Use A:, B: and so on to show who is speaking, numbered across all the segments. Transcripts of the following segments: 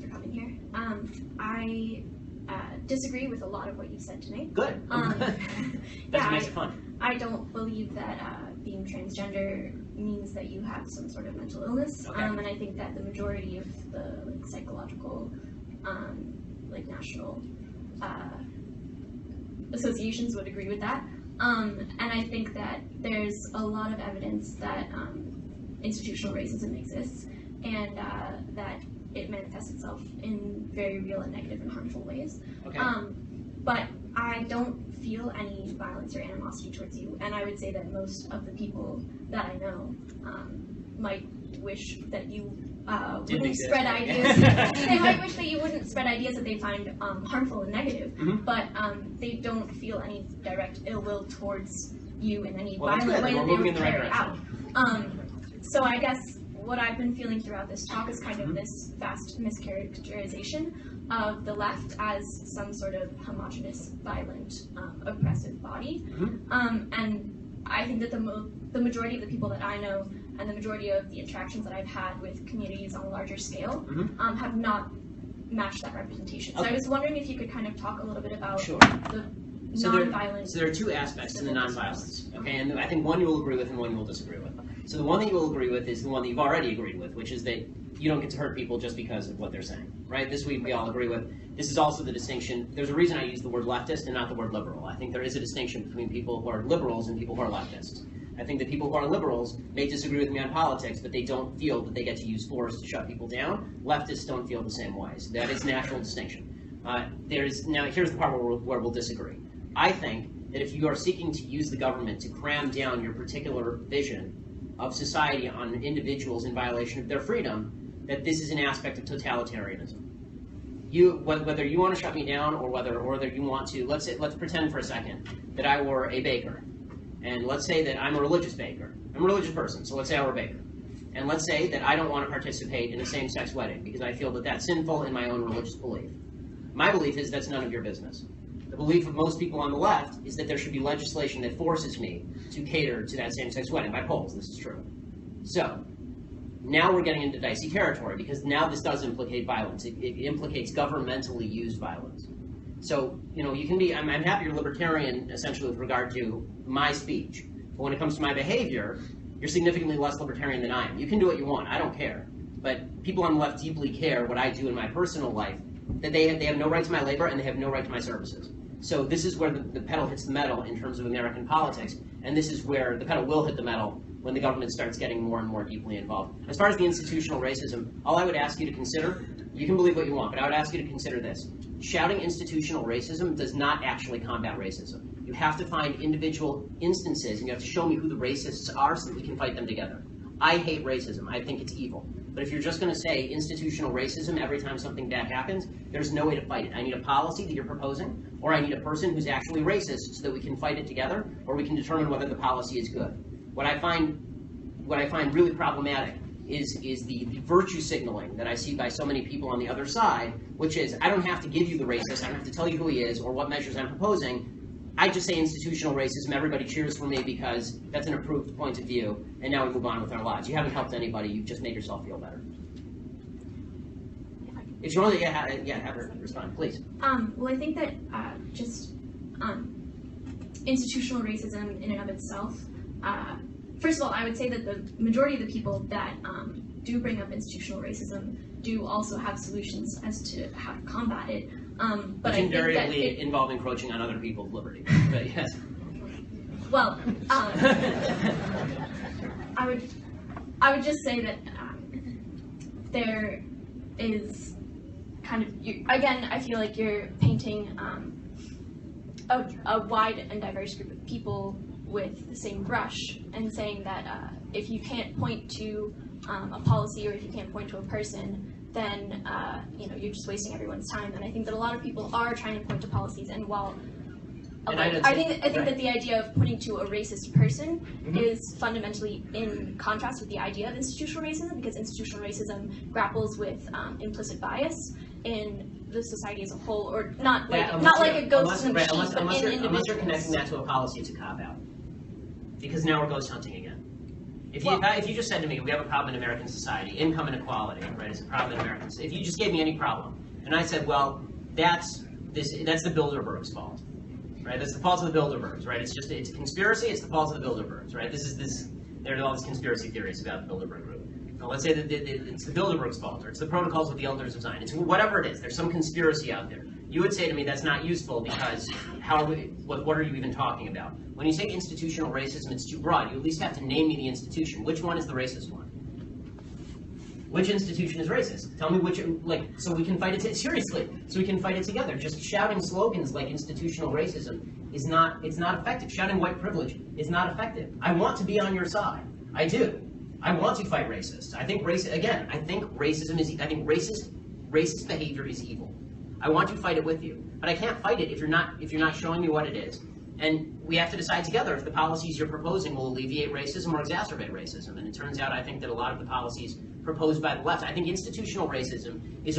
A: for coming here. I disagree with a lot of what you said tonight.
B: Good. That makes it fun.
A: I don't believe that being transgender means that you have some sort of mental illness,
B: Okay.
A: and I think that the majority of the psychological, national associations would agree with that. And I think that there's a lot of evidence that institutional racism exists, and that it manifests itself in very real and negative and harmful ways.
B: Okay.
A: But I don't feel any violence or animosity towards you, and I would say that most of the people that I know might wish that you wouldn't spread ideas. They might wish that you wouldn't spread ideas that they find harmful and negative, but they don't feel any direct ill will towards you in any violent way that they would carry out. So I guess what I've been feeling throughout this talk is kind of this vast mischaracterization of the left as some sort of homogenous, violent, oppressive body. And I think that the majority of the people that I know and the majority of the interactions that I've had with communities on a larger scale have not matched that representation. So I was wondering if you could kind of talk a little bit about the nonviolent.
B: So there are two aspects to the nonviolence, okay? And I think one you will agree with and one you will disagree with. So the one that you will agree with is the one that you've already agreed with, which is that you don't get to hurt people just because of what they're saying, right? This we all agree with. This is also the distinction. There's a reason I use the word leftist and not the word liberal. I think there is a distinction between people who are liberals and people who are leftists. I think that people who are liberals may disagree with me on politics, but they don't feel that they get to use force to shut people down. Leftists don't feel the same way. So that is natural distinction. Now, here's the part where we'll disagree. I think that if you are seeking to use the government to cram down your particular vision of society on individuals in violation of their freedom, that this is an aspect of totalitarianism. Whether you want to shut me down or whether you want to, let's pretend for a second that I were a baker. And let's say that I'm a religious baker. I'm a religious person, so let's say I were a baker. And let's say that I don't want to participate in a same-sex wedding because I feel that that's sinful in my own religious belief. My belief is that's none of your business. The belief of most people on the left is that there should be legislation that forces me to cater to that same-sex wedding. By polls, this is true. So, now we're getting into dicey territory because now this does implicate violence. It implicates governmentally used violence. So, you can be, I'm happy you're libertarian essentially with regard to my speech. But when it comes to my behavior, you're significantly less libertarian than I am. You can do what you want, I don't care. But people on the left deeply care what I do in my personal life, that they have no right to my labor and they have no right to my services. So this is where the pedal hits the metal in terms of American politics, and this is where the pedal will hit the metal when the government starts getting more and more deeply involved. As far as the institutional racism, all I would ask you to consider, you can believe what you want, but I would ask you to consider this. Shouting institutional racism does not actually combat racism. You have to find individual instances, and you have to show me who the racists are so that we can fight them together. I hate racism. I think it's evil. But if you're just going to say institutional racism every time something bad happens, there's no way to fight it. I need a policy that you're proposing, or I need a person who's actually racist so that we can fight it together, or we can determine whether the policy is good. What I find really problematic is the virtue signaling that I see by so many people on the other side, which is, I don't have to give you the racist, I don't have to tell you who he is or what measures I'm proposing. I just say institutional racism, everybody cheers for me because that's an approved point of view, and now we move on with our lives. You haven't helped anybody, you've just made yourself feel better. If you want to have her respond, please.
A: Well, I think that institutional racism in and of itself, first of all, I would say that the majority of the people that do bring up institutional racism do also have solutions as to how to combat it. But I think that
B: invariably involve encroaching on other people's liberty. But yes.
A: Well, I would just say that there is kind of, again, I feel like you're painting a wide and diverse group of people with the same brush and saying that if you can't point to a policy or if you can't point to a person, then you're just wasting everyone's time. And I think that a lot of people are trying to point to policies, and while I think that the idea of pointing to a racist person is fundamentally in contrast with the idea of institutional racism, because institutional racism grapples with implicit bias in the society as a whole, or not like a ghost in the machine, but in individuals.
B: Unless you're connecting that to a policy, it's a cop-out. Because now we're ghost hunting again. If you just said to me, we have a problem in American society, income inequality, right, is a problem in American society. If you just gave me any problem, and I said, well, that's the Bilderbergs' fault, right? That's the fault of the Bilderbergs, right? It's a conspiracy. It's the fault of the Bilderbergs, right? There are all these conspiracy theories about the Bilderberg group. Now, let's say that it's the Bilderbergs' fault, or it's the Protocols of the Elders of Zion. It's whatever it is. There's some conspiracy out there. You would say to me that's not useful because what are you even talking about? When you say institutional racism, it's too broad. You at least have to name me the institution. Which one is the racist one? Which institution is racist? Tell me which, so we can fight it, seriously, so we can fight it together. Just shouting slogans like institutional racism it's not effective. Shouting white privilege is not effective. I want to be on your side. I do. I want to fight racists. I think racism is, racist behavior is evil. I want to fight it with you, but I can't fight it if you're not showing me what it is. And we have to decide together if the policies you're proposing will alleviate racism or exacerbate racism. And it turns out, I think, that a lot of the policies proposed by the left, I think institutional racism is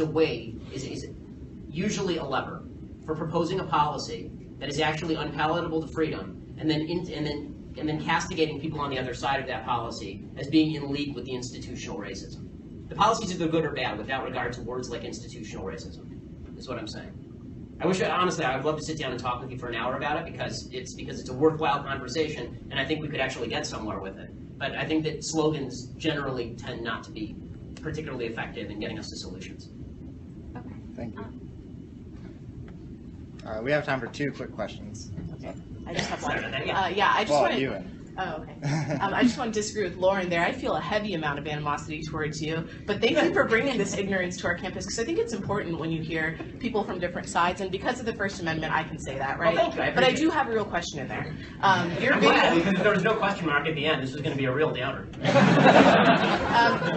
B: usually a lever for proposing a policy that is actually unpalatable to freedom, and then castigating people on the other side of that policy as being in league with the institutional racism. The policies are good or bad without regard to words like institutional racism, is what I'm saying. Honestly, I would love to sit down and talk with you for an hour about it because it's a worthwhile conversation, and I think we could actually get somewhere with it. But I think that slogans generally tend not to be particularly effective in getting us to solutions.
C: Okay. Thank you. We have time for 2 quick questions.
D: Okay. I just have one.
C: I just want to.
D: Oh, okay. I just want to disagree with Lauren there. I feel a heavy amount of animosity towards you, but thank you for bringing this ignorance to our campus, because I think it's important when you hear people from different sides, and because of the First Amendment, I can say that, right?
B: Well, thank you.
D: But I do have a real question in there.
B: Because if there was no question mark at the end, this was going to be a real downer.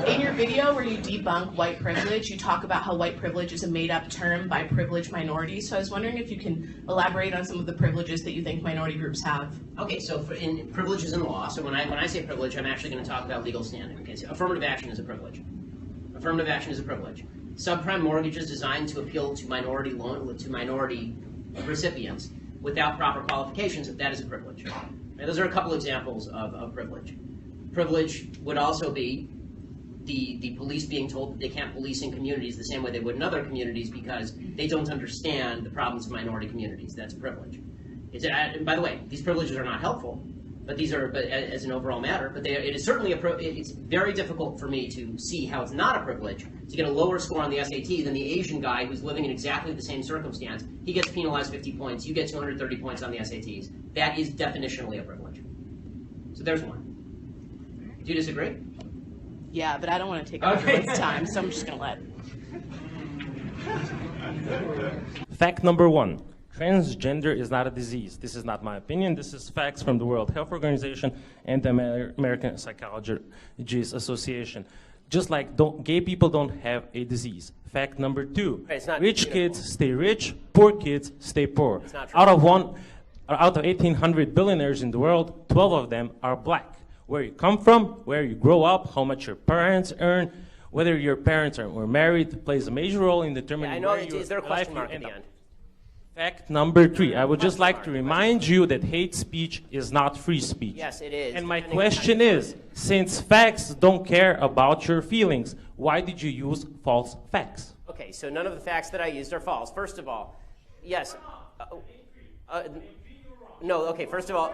D: In your video where you debunk white privilege, you talk about how white privilege is a made-up term by privileged minorities. So I was wondering if you can elaborate on some of the privileges that you think minority groups have.
B: Okay, so in privileges in the law, so when I say privilege, I'm actually going to talk about legal standing. Okay, so affirmative action is a privilege. Affirmative action is a privilege. Subprime mortgages designed to appeal to minority recipients without proper qualifications, that is a privilege. Now, those are a couple examples of privilege. Privilege would also be the police being told that they can't police in communities the same way they would in other communities because they don't understand the problems of minority communities. That's a privilege. And by the way, these privileges are not helpful, but these are, as an overall matter, but it is certainly it's very difficult for me to see how it's not a privilege to get a lower score on the SAT than the Asian guy who's living in exactly the same circumstance. He gets penalized 50 points, you get 230 points on the SATs. That is definitionally a privilege. So there's one. Do you disagree?
D: Yeah, but I don't want to take up everyone's time, so I'm just going to let.
E: Fact number 1. Transgender is not a disease. This is not my opinion. This is facts from the World Health Organization and the American Psychologists Association. Just like gay people don't have a disease. Fact number 2. Rich kids stay rich, poor kids stay poor.
B: It's not true.
E: Out of 1,800 billionaires in the world, 12 of them are black. Where you come from, where you grow up, how much your parents earn, whether your parents were married plays a major role in determining where your
B: is there a
E: life
B: question mark
E: you
B: at
E: end
B: the
E: up.
B: end?
E: Fact number 3, I would just like to remind you that hate speech is not free speech.
B: Yes, it is.
E: And my question is, since facts don't care about your feelings, why did you use false facts?
B: Okay, so none of the facts that I used are false. First of all, yes. No, okay, first of all,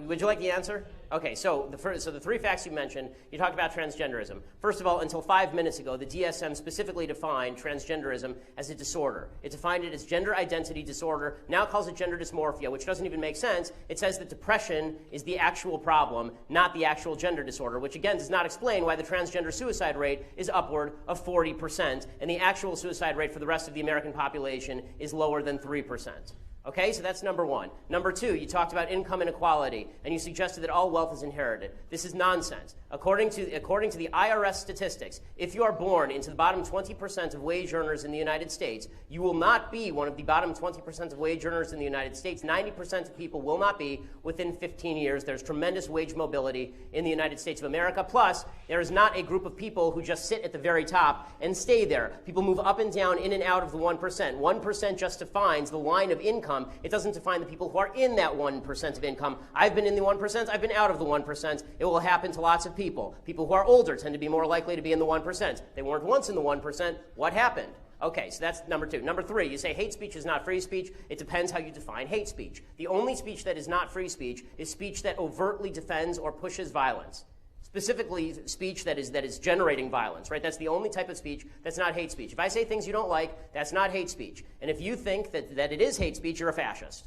B: would you like the answer? Okay, so the 3 facts you mentioned, you talked about transgenderism. First of all, until 5 minutes ago, the DSM specifically defined transgenderism as a disorder. It defined it as gender identity disorder, now calls it gender dysmorphia, which doesn't even make sense. It says that depression is the actual problem, not the actual gender disorder, which again does not explain why the transgender suicide rate is upward of 40%, and the actual suicide rate for the rest of the American population is lower than 3%. Okay, so that's number 1. Number 2, you talked about income inequality, and you suggested that all wealth is inherited. This is nonsense. According to the IRS statistics, if you are born into the bottom 20% of wage earners in the United States, you will not be one of the bottom 20% of wage earners in the United States. 90% of people will not be within 15 years. There's tremendous wage mobility in the United States of America. Plus, there is not a group of people who just sit at the very top and stay there. People move up and down, in and out of the 1%. 1% just defines the line of income income. It doesn't define the people who are in that 1% of income. I've been in the 1%. I've been out of the 1%. It will happen to lots of people. People who are older tend to be more likely to be in the 1%. They weren't once in the 1%. What happened? Okay, so that's number two. Number three, you say hate speech is not free speech. It depends how you define hate speech. The only speech that is not free speech is speech that overtly defends or pushes violence. Specifically, speech that is generating violence, right? That's the only type of speech that's not hate speech. If I say things you don't like, that's not hate speech. And if you think that it is hate speech, you're a fascist.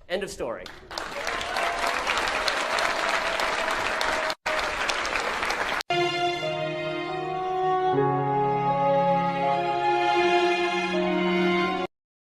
B: End of story.